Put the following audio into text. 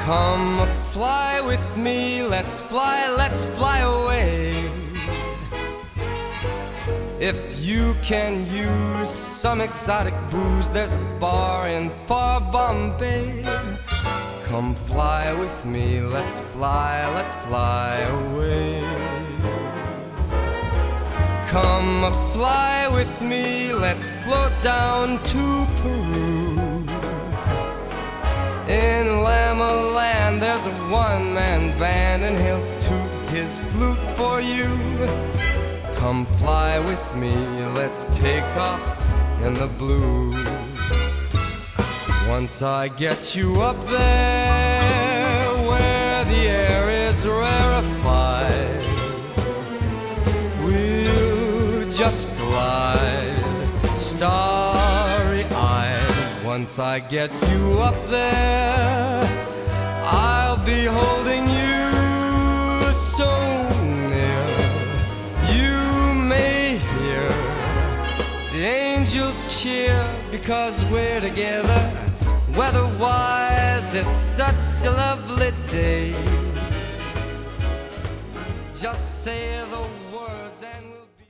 Come fly with me, let's fly away. If you can use some exotic booze, there's a bar in far Bombay. Come fly with me, let's fly away. Come fly with me, let's float down to Peru. In Lama Land there's a one-man band, and he'll toot his flute for you. Come fly with me, let's take off in the blue. Once I get you up there where the air is rarefied, we'll just glide starry-eyed. Once I get you up there, I'll be holding you so near. You may hear the angels cheer because we're together. Weather-wise, it's such a lovely day. Just say the words and we'll be